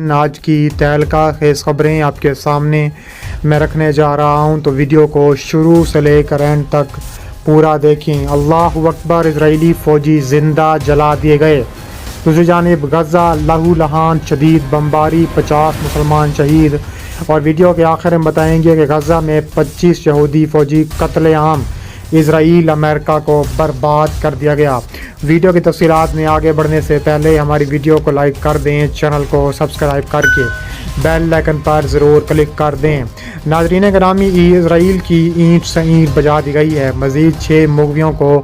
ناظرین، آج کی تہلکہ خیز خبریں آپ کے سامنے میں رکھنے جا رہا ہوں، تو ویڈیو کو شروع سے لے کر اینڈ تک پورا دیکھیں۔ اللہ اکبر، اسرائیلی فوجی زندہ جلا دیے گئے۔ دوسری جانب غزہ لہو لہان، شدید بمباری، 50 مسلمان شہید۔ اور ویڈیو کے آخر میں بتائیں گے کہ غزہ میں 25 یہودی فوجی قتل عام، اسرائیل امریکہ کو برباد کر دیا گیا۔ ویڈیو کی تفصیلات میں آگے بڑھنے سے پہلے ہماری ویڈیو کو لائک کر دیں، چینل کو سبسکرائب کر کے بیل آئکن پر ضرور کلک کر دیں۔ ناظرین گرامی، اسرائیل کی اینٹ سے اینٹ بجا دی گئی ہے، مزید 6 مغویوں کو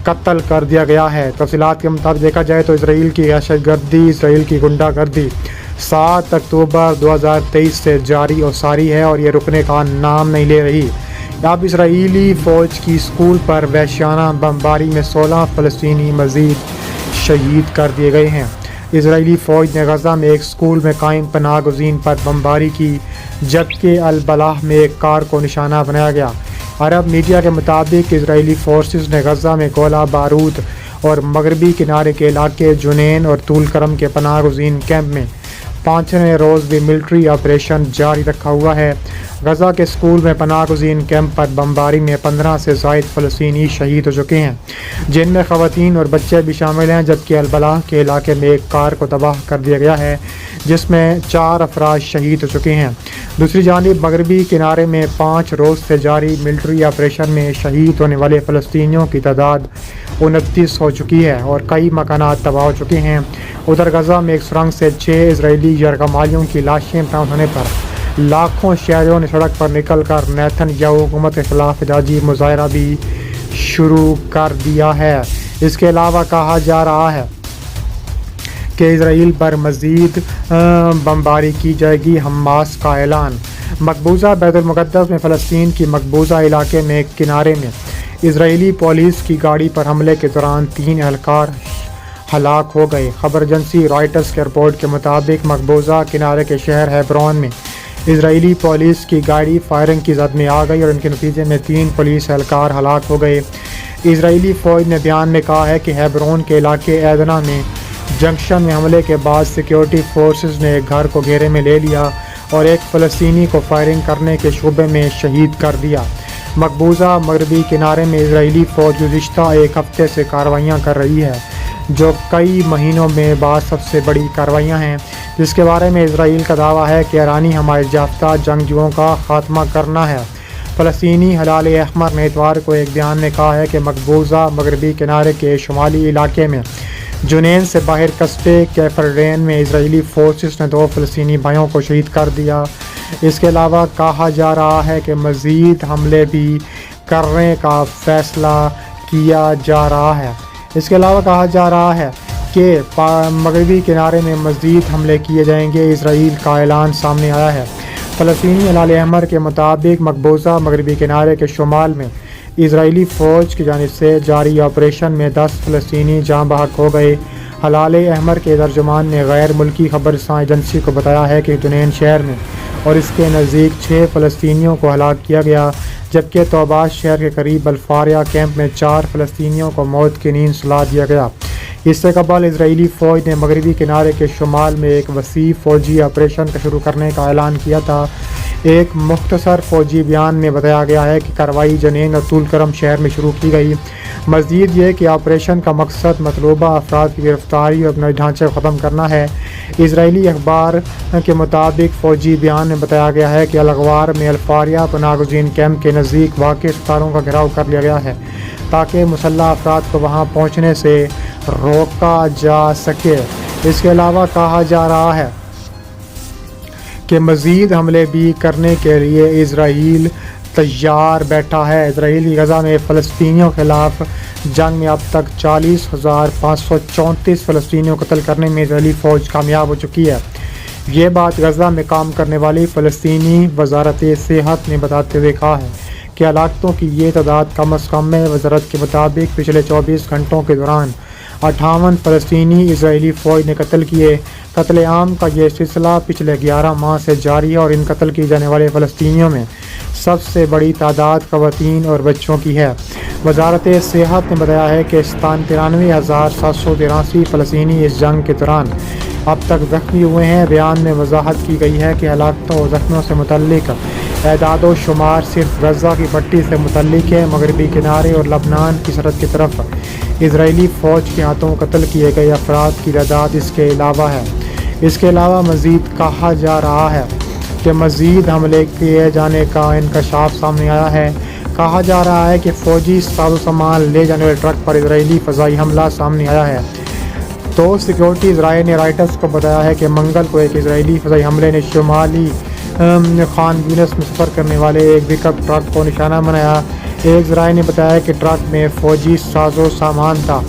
قتل کر دیا گیا ہے۔ تفصیلات کے مطابق دیکھا جائے تو اسرائیل کی دہشت گردی، اسرائیل کی غنڈہ گردی 7 اکتوبر 2023 سے جاری اور ساری ہے، اور یہ رکنے کا نام نہیں لے رہی۔ اب اسرائیلی فوج کی اسکول پر وحشیانہ بمباری میں 16 فلسطینی مزید شہید کر دیے گئے ہیں۔ اسرائیلی فوج نے غزہ میں ایک اسکول میں قائم پناہ گزین پر بمباری کی، جبکہ البلاح میں ایک کار کو نشانہ بنایا گیا۔ عرب میڈیا کے مطابق اسرائیلی فورسز نے غزہ میں گولہ بارود اور مغربی کنارے کے علاقے جنین اور طول کرم کے پناہ گزین کیمپ میں 5ویں روز بھی ملٹری آپریشن جاری رکھا ہوا ہے۔ غزہ کے اسکول میں پناہ گزین کیمپ پر بمباری میں 15 سے زائد فلسطینی شہید ہو چکے ہیں، جن میں خواتین اور بچے بھی شامل ہیں، جبکہ البلاح کے علاقے میں ایک کار کو تباہ کر دیا گیا ہے، جس میں 4 افراد شہید ہو چکے ہیں۔ دوسری جانب مغربی کنارے میں 5 روز سے جاری ملٹری آپریشن میں شہید ہونے والے فلسطینیوں کی تعداد 29 ہو چکی ہے اور کئی مکانات تباہ ہو چکے ہیں۔ ادھر غزہ میں ایک سرنگ سے 6 اسرائیلی یرغمالیوں کی لاشیں برآمد ہونے پر لاکھوں شہریوں نے سڑک پر نکل کر نیتن یاہو حکومت کے خلاف احتجاجی مظاہرہ بھی شروع کر دیا ہے۔ اس کے علاوہ کہا جا رہا ہے کہ اسرائیل پر مزید بمباری کی جائے گی۔ حماس کا اعلان۔ مقبوضہ بیت المقدس میں فلسطین کی مقبوضہ علاقے میں کنارے میں اسرائیلی پولیس کی گاڑی پر حملے کے دوران 3 اہلکار ہلاک ہو گئے۔ خبر ایجنسی رائٹرز کے رپورٹ کے مطابق مقبوضہ کنارے کے شہر ہیبرون میں اسرائیلی پولیس کی گاڑی فائرنگ کی زد میں آ گئی اور ان کے نتیجے میں 3 پولیس اہلکار ہلاک ہو گئے۔ اسرائیلی فوج نے بیان میں کہا ہے کہ ہیبرون کے علاقے ایدنا میں جنکشن میں حملے کے بعد سیکیورٹی فورسز نے ایک گھر کو گھیرے میں لے لیا اور ایک فلسطینی کو فائرنگ کرنے کے شبے میں شہید کر دیا۔ مقبوضہ مغربی کنارے میں اسرائیلی فوج گزشتہ ایک ہفتے سے کارروائیاں کر رہی ہے، جو کئی مہینوں میں بعد سب سے بڑی کارروائیاں ہیں، جس کے بارے میں اسرائیل کا دعویٰ ہے کہ ایرانی حمایت یافتہ جنگجوؤں کا خاتمہ کرنا ہے۔ فلسطینی ہلال احمر نے اتوار کو ایک بیان میں کہا ہے کہ مقبوضہ مغربی کنارے کے شمالی علاقے میں جنین سے باہر قصبے کیفرڈین میں اسرائیلی فورسز نے 2 فلسطینی بھائیوں کو شہید کر دیا۔ اس کے علاوہ کہا جا رہا ہے کہ مزید حملے بھی کرنے کا فیصلہ کیا جا رہا ہے۔ اس کے علاوہ کہا جا رہا ہے کہ مغربی کنارے میں مزید حملے کیے جائیں گے۔ اسرائیل کا اعلان سامنے آیا ہے۔ فلسطینی ہلال احمر کے مطابق مقبوضہ مغربی کنارے کے شمال میں اسرائیلی فوج کی جانب سے جاری آپریشن میں 10 فلسطینی جاں بحق ہو گئے۔ ہلال احمر کے ترجمان نے غیر ملکی خبر رساں ایجنسی کو بتایا ہے کہ جنین شہر میں اور اس کے نزدیک 6 فلسطینیوں کو ہلاک کیا گیا، جبکہ توباس شہر کے قریب الفاریا کیمپ میں 4 فلسطینیوں کو موت کی نیند سلا دیا گیا۔ اس سے قبل اسرائیلی فوج نے مغربی کنارے کے شمال میں ایک وسیع فوجی آپریشن کا شروع کرنے کا اعلان کیا تھا۔ ایک مختصر فوجی بیان میں بتایا گیا ہے کہ کارروائی جنین اور طول کرم شہر میں شروع کی گئی۔ مزید یہ کہ آپریشن کا مقصد مطلوبہ افراد کی گرفتاری اور بنیادی ڈھانچے کو ختم کرنا ہے۔ اسرائیلی اخبار کے مطابق فوجی بیان میں بتایا گیا ہے کہ الغوار میں الفاریا پناہ گزین کیمپ کے نزدیک واقع اسپتالوں کا گھیراؤ کر لیا گیا ہے تاکہ مسلح افراد کو وہاں پہنچنے سے روکا جا سکے۔ اس کے علاوہ کہا جا رہا ہے کہ مزید حملے بھی کرنے کے لیے اسرائیل تیار بیٹھا ہے۔ اسرائیل غزہ میں فلسطینیوں کے خلاف جنگ میں اب تک 40,534 فلسطینیوں کو قتل کرنے میں اسرائیلی فوج کامیاب ہو چکی ہے۔ یہ بات غزہ میں کام کرنے والی فلسطینی وزارت صحت نے بتاتے ہوئے کہا ہے کہ ہلاکتوں کی یہ تعداد کم از کم ہے۔ وزارت کے مطابق پچھلے 24 گھنٹوں کے دوران 58 فلسطینی اسرائیلی فوج نے قتل کیے۔ قتل عام کا یہ سلسلہ پچھلے 11 ماہ سے جاری ہے اور ان قتل کیے جانے والے فلسطینیوں میں سب سے بڑی تعداد خواتین اور بچوں کی ہے۔ وزارت صحت نے بتایا ہے کہ 93,783 فلسطینی اس جنگ کے دوران اب تک زخمی ہوئے ہیں۔ بیان میں وضاحت کی گئی ہے کہ ہلاکتوں اور زخمیوں سے متعلق اعداد و شمار صرف غزہ کی پٹی سے متعلق ہے۔ مغربی کنارے اور لبنان کی سرحد کی طرف اسرائیلی فوج کے ہاتھوں قتل کیے گئے افراد کی تعداد اس کے علاوہ ہے۔ اس کے علاوہ مزید کہا جا رہا ہے کہ مزید حملے کیے جانے کا انکشاف سامنے آیا ہے۔ کہا جا رہا ہے کہ فوجی ساز و سامان لے جانے والے ٹرک پر اسرائیلی فضائی حملہ سامنے آیا ہے۔ تو سیکیورٹی ذرائع نے رائٹرز کو بتایا ہے کہ منگل کو ایک اسرائیلی فضائی حملے نے شمالی خان یونس میں سفر کرنے والے ایک پک اپ ٹرک کو نشانہ بنایا۔ ایک ذرائع نے بتایا کہ ٹرک میں فوجی ساز و سامان تھا۔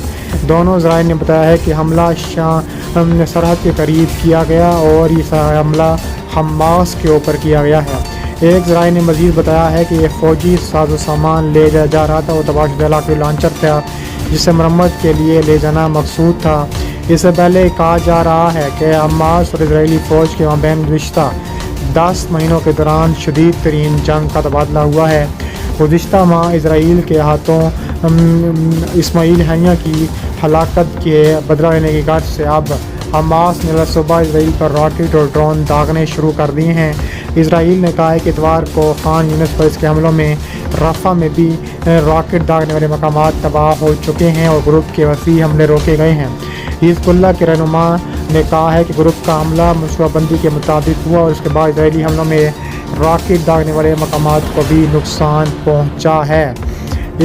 دونوں ذرائع نے بتایا ہے کہ حملہ سرحد کے قریب کیا گیا اور یہ حملہ حماس کے اوپر کیا گیا ہے۔ ایک ذرائع نے مزید بتایا ہے کہ یہ فوجی ساز و سامان لے جا رہا تھا وہ تباہ شدہ علاقے لانچر تھا جسے مرمت کے لیے لے جانا مقصود تھا۔ اس سے پہلے کہا جا رہا ہے کہ حماس اور اسرائیلی فوج کے مابین گزشتہ 10 مہینوں کے دوران شدید ترین جنگ کا تبادلہ ہوا ہے۔ گزشتہ ماہ اسرائیل کے ہاتھوں اسماعیل ہنیہ کی ہلاکت کے بدلہ لینے کی غرض سے اب حماس نے صبح اسرائیل پر راکٹ اور ڈرون داغنے شروع کر دیے ہیں۔ اسرائیل نے کہا ہے کہ اتوار کو خان یونس پر اس کے حملوں میں رفح میں بھی راکٹ داغنے والے مقامات تباہ ہو چکے ہیں اور گروپ کے وسیع حملے روکے گئے ہیں۔ حزب اللہ کے رہنما نے کہا ہے کہ گروپ کا حملہ منصوبہ بندی کے مطابق ہوا اور اس کے بعد اسرائیلی حملوں میں راکٹ داغنے والے مقامات کو بھی نقصان پہنچا ہے۔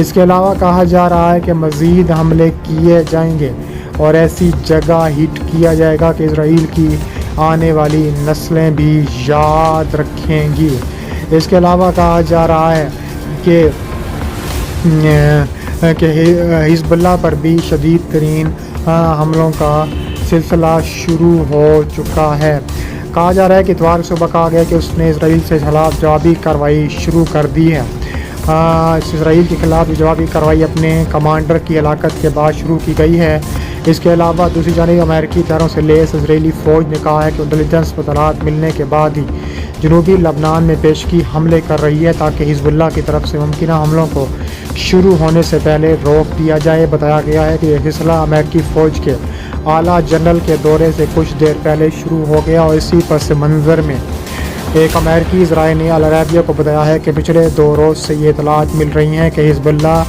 اس کے علاوہ کہا جا رہا ہے کہ مزید حملے کیے جائیں گے اور ایسی جگہ ہٹ کیا جائے گا کہ اسرائیل کی آنے والی نسلیں بھی یاد رکھیں گی۔ اس کے علاوہ کہا جا رہا ہے کہ حزب اللہ پر بھی شدید ترین حملوں کا سلسلہ شروع ہو چکا ہے۔ کہا جا رہا ہے کہ اتوار صبح کہا گیا کہ اس نے اسرائیل سے خلاف جوابی کارروائی شروع کر دی ہے۔ اسرائیل کے خلاف جوابی کارروائی اپنے کمانڈر کی ہلاکت کے بعد شروع کی گئی ہے۔ اس کے علاوہ دوسری جانب امریکی ہتھیاروں سے لیس اسرائیلی فوج نے کہا ہے کہ انٹیلیجنس اطلاعات ملنے کے بعد ہی جنوبی لبنان میں پیشگی حملے کر رہی ہے تاکہ حزب اللہ کی طرف سے ممکنہ حملوں کو شروع ہونے سے پہلے روک دیا جائے۔ بتایا گیا ہے کہ یہ فیصلہ امریکی فوج کے اعلیٰ جنرل کے دورے سے کچھ دیر پہلے شروع ہو گیا اور اسی پس منظر میں ایک امریکی ذرائع نے العربیہ کو بتایا ہے کہ پچھلے 2 روز سے یہ اطلاعات مل رہی ہیں کہ حزب اللہ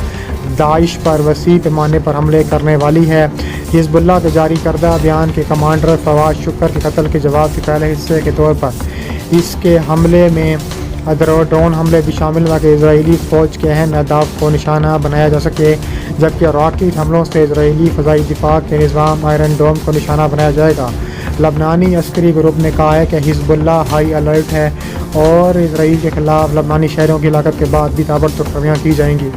داعش پر وسیع پیمانے پر حملے کرنے والی ہے۔ حزب اللہ کے جاری کردہ بیان کے کمانڈر فواد شکر کے قتل کے جواب کے پہلے حصے کے طور پر اس کے حملے میں ڈرون حملے بھی شامل ہوا کہ اسرائیلی فوج کے اہم اہداف کو نشانہ بنایا جا سکے، جبکہ راکٹ حملوں سے اسرائیلی فضائی دفاع کے نظام آئرن ڈوم کو نشانہ بنایا جائے گا۔ لبنانی عسکری گروپ نے کہا ہے کہ حزب اللہ ہائی الرٹ ہے اور اسرائیل کے خلاف لبنانی شہریوں کی ہلاکت کے بعد بھی تابڑتوڑ کاروائیاں کی جائیں گی۔